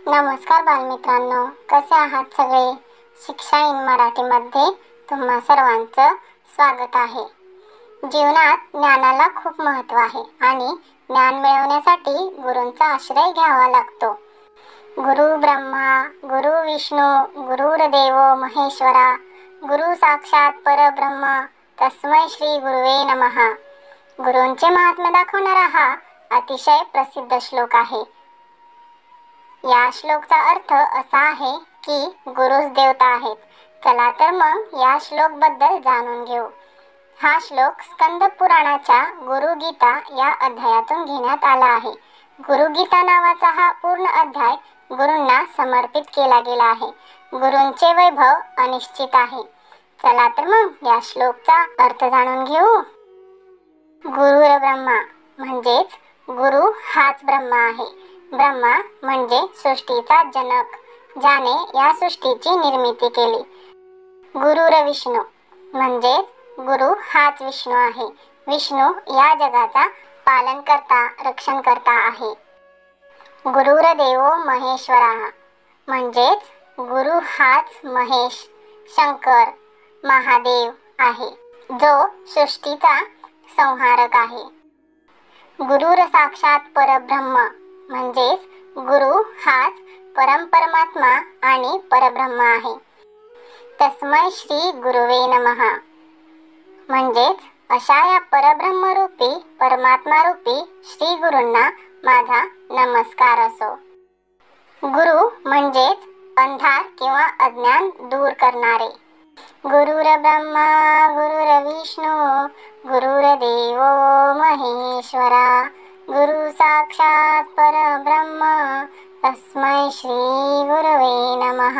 नमस्कार बालमित्रांनो, कसे आहात सगळे? शिक्षा इन मराठीमध्ये तुम्हा सर्वांचं स्वागत आहे. जीवनात ज्ञानाला खूप महत्त्व आहे आणि ज्ञान मिळवण्यासाठी गुरूंचा आश्रय घ्यावा लागतो. गुरु ब्रह्मा, गुरु विष्णू, गुरुर्देव महेश्वरा, गुरु साक्षात परब्रह्म, तस्मै श्री गुरुवे नमः. गुरूंचे महात्म्य दाखवणारा हा अतिशय प्रसिद्ध श्लोक आहे. या श्लोकचा अर्थ असा आहे की गुरुच देवता आहेत. चला तर मग या श्लोक बद्दल जाणून घेऊ. हा श्लोक स्कंद पुराणाच्या गुरु गीता या अध्यायातून घेण्यात आला आहे. गुरु गीता नावाचा हा पूर्ण अध्याय गुरूंना समर्पित केला गेला आहे. गुरूंचे वैभव अनिश्चित आहे. चला तर मग या श्लोकचा अर्थ जाणून घेऊ. गुरुर ब्रह्मा म्हणजेच गुरु हाच ब्रह्मा आहे. ब्रह्मा म्हणजे सृष्टीचा जनक, ज्याने या सृष्टीची निर्मिती केली. गुरुर विष्णू म्हणजेच गुरु हाच विष्णू आहे. विष्णू या जगाचा पालनकर्ता, रक्षणकर्ता आहे. गुरुर्देव महेश्वरा म्हणजेच गुरु हाच महेश, शंकर, महादेव आहे, जो सृष्टीचा संहारक आहे. गुरुर साक्षात परब्रह्म म्हणजेच गुरु हाच परमात्मा आणि परब्रह्म आहे. तस्मै श्री गुरुवे नमः म्हणजेच अशा या परब्रह्मरूपी, परमात्मारूपी श्री गुरूंना माझा नमस्कार असो. गुरु म्हणजेच अंधार किंवा अज्ञान दूर करणारे. गुरुर ब्रह्मा, गुरुर विष्णू, गुरुर्देव महेश्वरा, गुरु साक्षात परब्रह्म, तस्मै श्री गुरुवे नमः.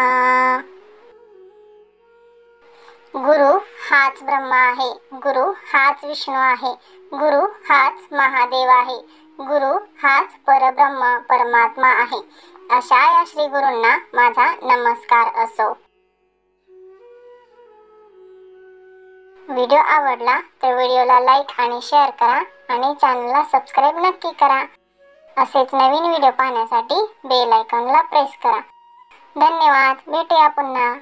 गुरु हाच ब्रह्मा आहे. गुरु हाच विष्णू आहे. गुरु हाच महादेव आहे. गुरु हाच परब्रह्म, परमात्मा आहे. अशा या श्री गुरूंना माझा नमस्कार असो. व्हिडिओ आवडला तर व्हिडिओला लाईक आणि शेअर करा आणि चॅनलला सबस्क्राईब नक्की करा. असेच नवीन व्हिडिओ पाहण्यासाठी बेल आयकॉनला प्रेस करा. धन्यवाद. भेटूया पुन्हा.